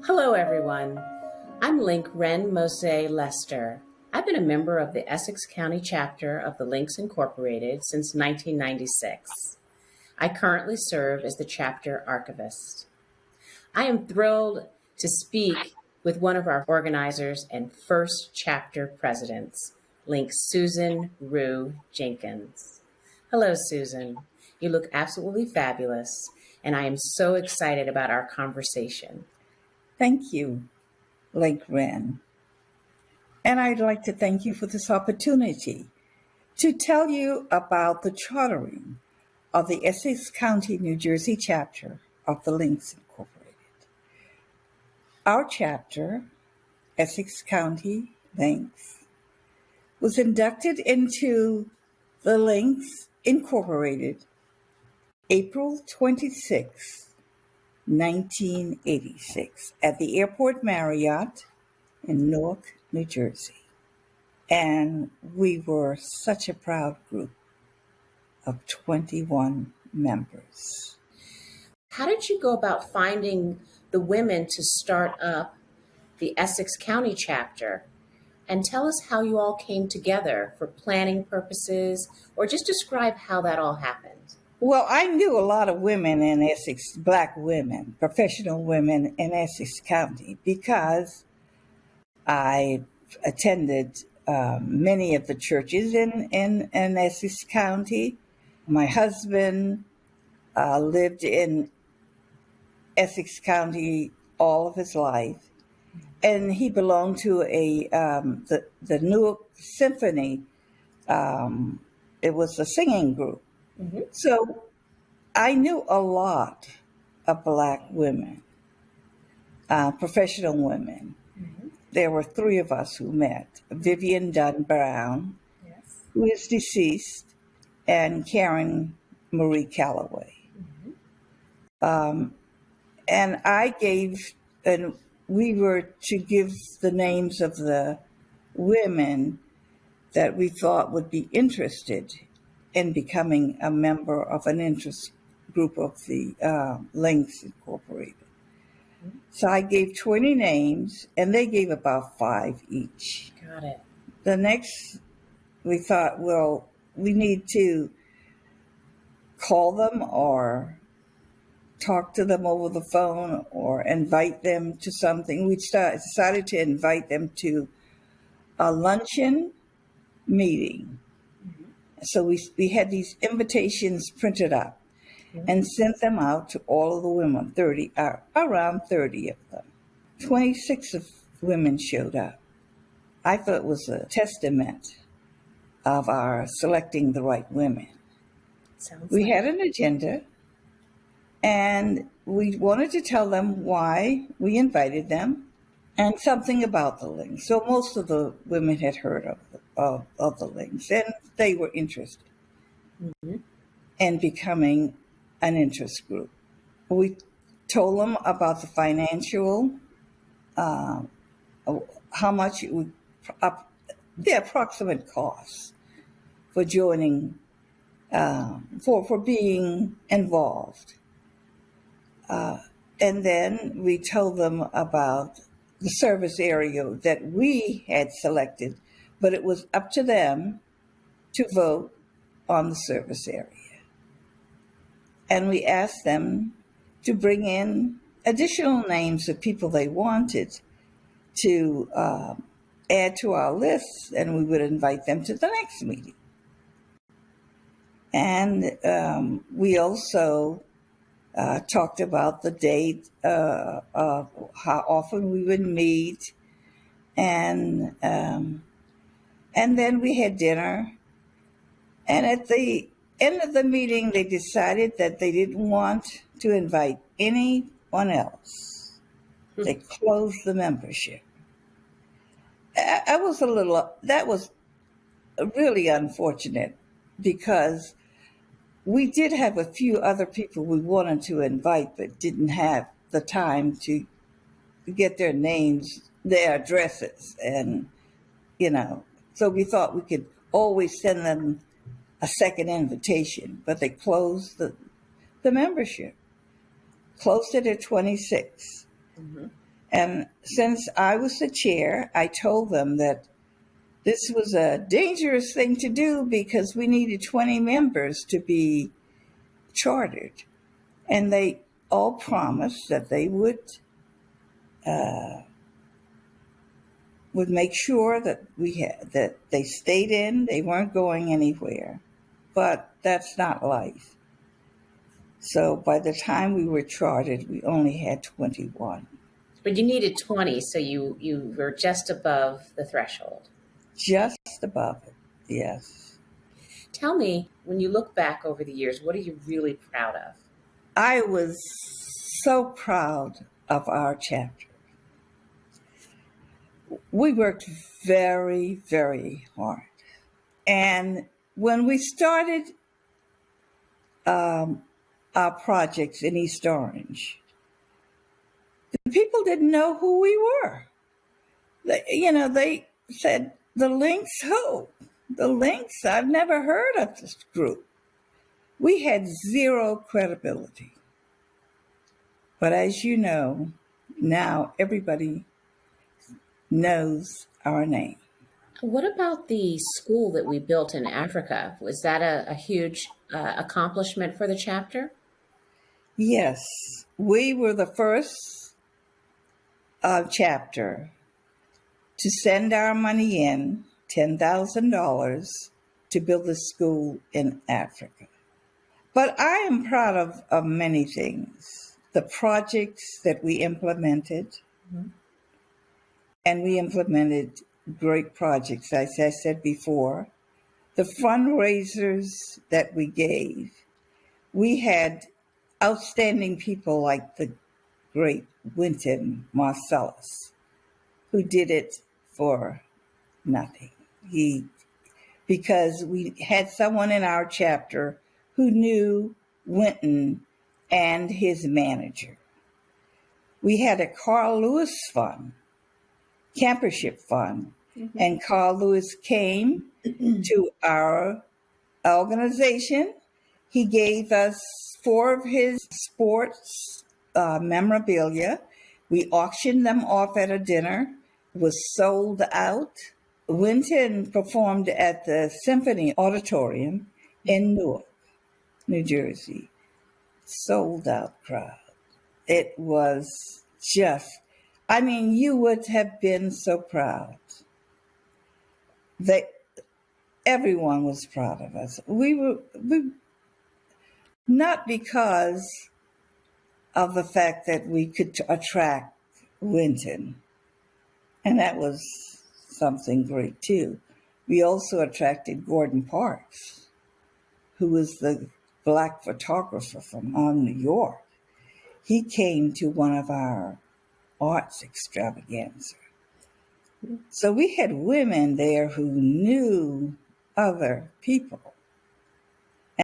Hello, everyone. I'm Link Wren Lester. I've been a member of the Essex County chapter of the Links Incorporated since 1996. I currently serve as the chapter archivist. I am thrilled to speak with one of our organizers and first chapter presidents, Link's Susan Rhue Jenkins. Hello, Susan. You look absolutely fabulous, and I am so excited about our conversation. Thank you, Lake Wren. And I'd like to thank you for this opportunity to tell you about the chartering of the Essex County, New Jersey chapter of the Links Incorporated. Our chapter, Essex County Links, was inducted into the Links Incorporated April 26, 1986, at the Airport Marriott in Newark, New Jersey. And we were such a proud group of 21 members. How did you go about finding the women to start up the Essex County chapter? And tell us how you all came together for planning purposes, or just describe how that all happened. Well, I knew a lot of women in Essex, Black women, professional women in Essex County, because I attended many of the churches in Essex County. My husband lived in Essex County all of his life, and he belonged to the Newark Symphony. It was a singing group. Mm-hmm. So I knew a lot of Black women, professional women. Mm-hmm. There were three of us who met: Vivian Dunn Brown, yes, who is deceased, and Karen Marie Calloway. Mm-hmm. And we were to give the names of the women that we thought would be interested in becoming a member of an interest group of the Links Incorporated. Mm-hmm. So I gave 20 names, and they gave about 5 each. Got it. The next, we thought, well, we need to call them or talk to them over the phone or invite them to something. We decided to invite them to a luncheon meeting. Mm-hmm. So we had these invitations printed up, mm-hmm, and sent them out to all of the women, around 30 of them. 26 of women showed up. I thought it was a testament of our selecting the right women. We had an agenda, and we wanted to tell them why we invited them and something about the Links. So most of the women had heard of the Links, and they were interested, mm-hmm, in becoming an interest group. We told them about the financial, how much it would, the approximate cost for joining, for being involved. And then we told them about the service area that we had selected, but it was up to them to vote on the service area. And we asked them to bring in additional names of people they wanted to add to our list, and we would invite them to the next meeting. And we also talked about the date, of how often we would meet, and then we had dinner. And at the end of the meeting, they decided that they didn't want to invite anyone else. They closed the membership. That was really unfortunate, because we did have a few other people we wanted to invite, but didn't have the time to get their names, their addresses, and, so we thought we could always send them a second invitation, but they closed the membership, closed it at 26. Mm-hmm. And since I was the chair, I told them that this was a dangerous thing to do because we needed 20 members to be chartered. And they all promised that they would make sure that that they stayed in, they weren't going anywhere. But that's not life. So by the time we were chartered, we only had 21. But you needed 20, so you were just above the threshold. Just above it, yes. Tell me, when you look back over the years, what are you really proud of? I was so proud of our chapter. We worked very, very hard. And when we started our projects in East Orange, the people didn't know who we were. They said, the Lynx who? The Lynx? I've never heard of this group. We had zero credibility. But as you know, now everybody knows our name. What about the school that we built in Africa? Was that a huge accomplishment for the chapter? Yes, we were the first chapter to send our money in, $10,000, to build a school in Africa. But I am proud of many things. The projects that we implemented, Mhm. and we implemented great projects, as I said before. The fundraisers that we gave, we had outstanding people like the great Wynton Marsalis, who did it for nothing. Because we had someone in our chapter who knew Wynton and his manager. We had a Carl Lewis fund, campership fund, and Carl Lewis came to our organization. He gave us 4 of his sports memorabilia. We auctioned them off at a dinner. It was sold out. Wynton performed at the Symphony Auditorium in Newark, New Jersey. Sold out crowd. It was you would have been so proud. That everyone was proud of us. We not because of the fact that we could attract Wynton, and that was something great too. We also attracted Gordon Parks, who was the black photographer from New York. He came to one of our arts extravaganza. So we had women there who knew other people,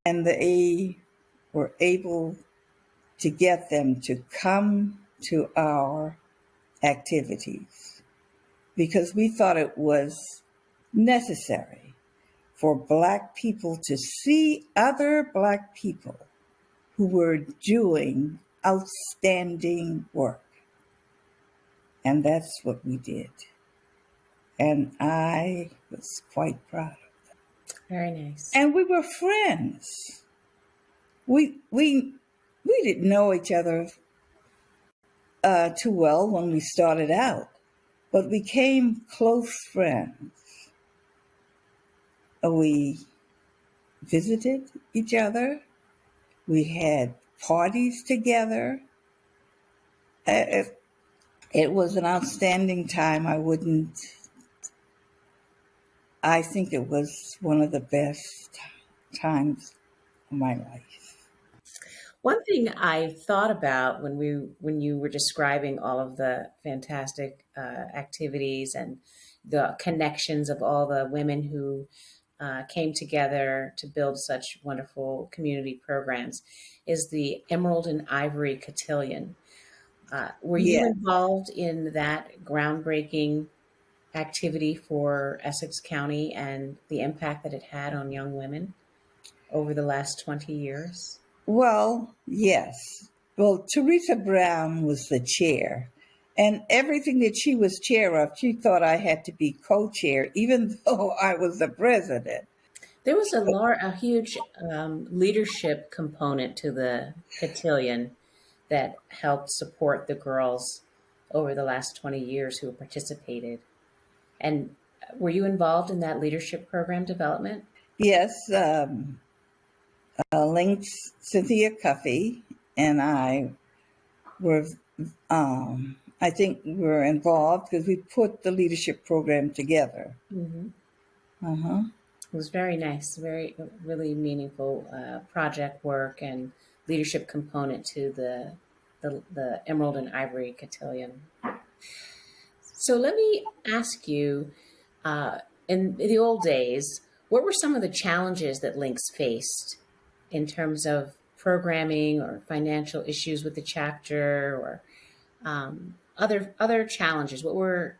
and they were able to get them to come to our activities because we thought it was necessary for Black people to see other Black people who were doing outstanding work. And that's what we did. And I was quite proud of it. Very nice. And we were friends. We didn't know each other too well when we started out, but we became close friends. We visited each other. We had parties together. It was an outstanding time. I think it was one of the best times of my life. One thing I thought about when you were describing all of the fantastic activities and the connections of all the women who came together to build such wonderful community programs is the Emerald and Ivory Cotillion. Were you Yeah. involved in that groundbreaking activity for Essex County and the impact that it had on young women over the last 20 years? Well, yes. Well, Teresa Brown was the chair, And everything that she was chair of, she thought I had to be co-chair, even though I was the president. There was a huge leadership component to the cotillion that helped support the girls over the last 20 years who participated. And were you involved in that leadership program development? Yes, Link's Cynthia Cuffey and I were, I think, were involved because we put the leadership program together. Hmm. Uh-huh. It was very nice, very, really meaningful project work and leadership component to the Emerald and Ivory Cotillion. So let me ask you, uh, in the old days, what were some of the challenges that Links faced in terms of programming or financial issues with the chapter or other challenges? What were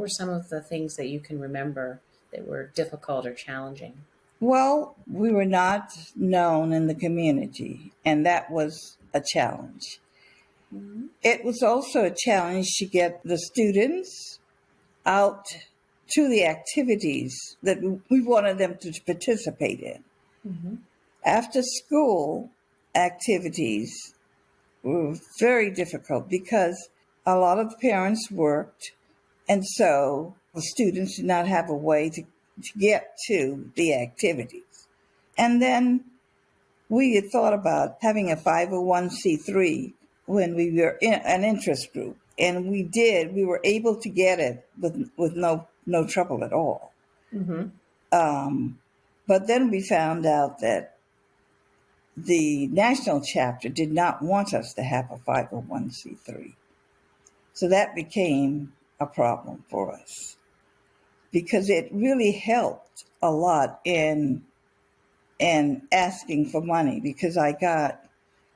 some of the things that you can remember that were difficult or challenging? Well, we were not known in the community, and that was a challenge. Hmm. It was also a challenge to get the students out to the activities that we wanted them to participate in. Hmm. After school activities were very difficult because a lot of the parents worked, and so the students did not have a way to get to the activities. And then we had thought about having a 501c3 when we were in an interest group, and we were able to get it with no trouble at all. Hmm. But then we found out that the national chapter did not want us to have a 501c3. So that became a problem for us because it really helped a lot in asking for money, because I got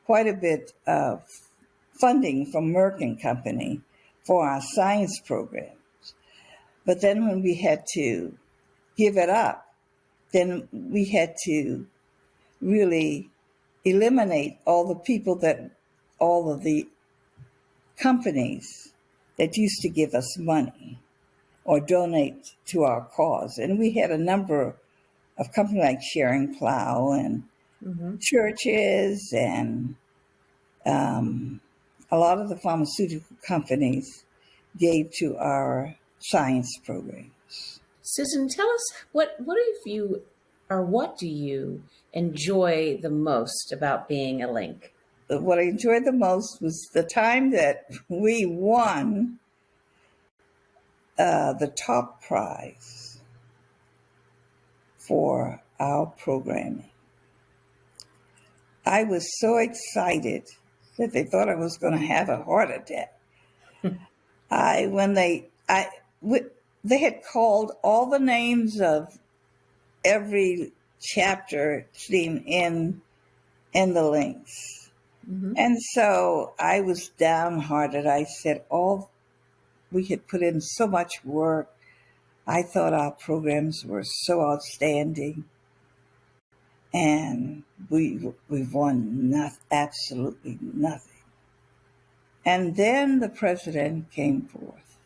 quite a bit of funding from Merck and Company for our science programs. But then when we had to give it up, then we had to really eliminate all of the companies that used to give us money or donate to our cause. And we had a number of companies like Sharing Plow and Hmm. churches and a lot of the pharmaceutical companies gave to our science programs. Susan, tell us what if you or what do you enjoy the most about being a Link? What I enjoyed the most was the time that we won the top prize for our programming. I was so excited that they thought I was going to have a heart attack. I when they had called all the names of every chapter team in the links. Hmm. And so I was downhearted. I said, all we had put in so much work. I thought our programs were so outstanding, and we've won absolutely nothing. And then the president came forth,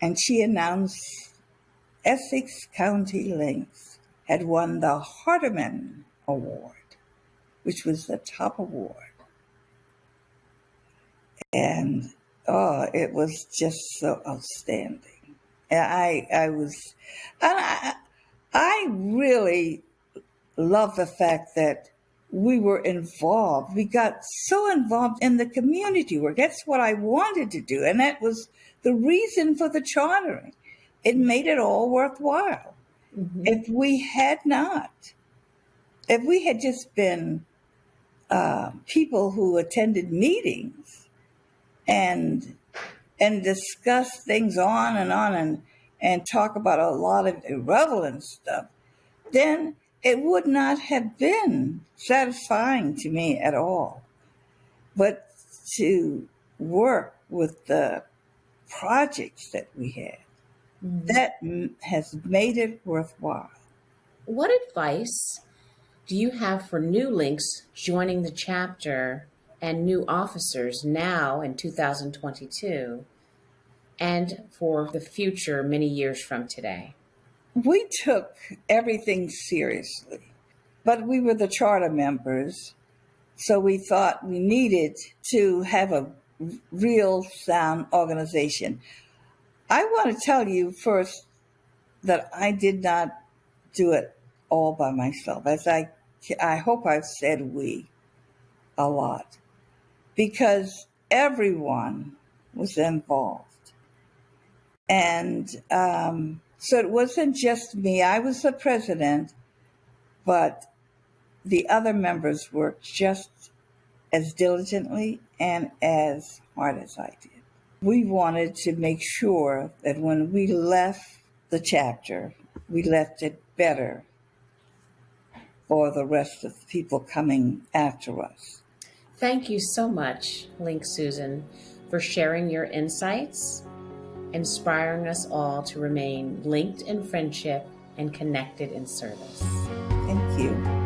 and she announced Essex County Links had won the Hardeman Award, which was the top award. And it was just so outstanding. And I really love the fact that we were involved. We got so involved in the community work. That's what I wanted to do. And that was the reason for the chartering. It made it all worthwhile. Hmm. If we had not, if we had just been people who attended meetings and discuss things on and talk about a lot of irrelevant stuff, then it would not have been satisfying to me at all. But to work with the projects that we had, Hmm. that has made it worthwhile. What advice do you have for new Links joining the chapter and new officers now in 2022 and for the future many years from today? We took everything seriously, but we were the charter members, so we thought we needed to have a real sound organization. I want to tell you first that I did not do it all by myself. I hope I've said we a lot, because everyone was involved. And so it wasn't just me. I was the president, but the other members worked just as diligently and as hard as I did. We wanted to make sure that when we left the chapter, we left it better for the rest of the people coming after us. Thank you so much, Link Susan, for sharing your insights, inspiring us all to remain linked in friendship and connected in service. Thank you.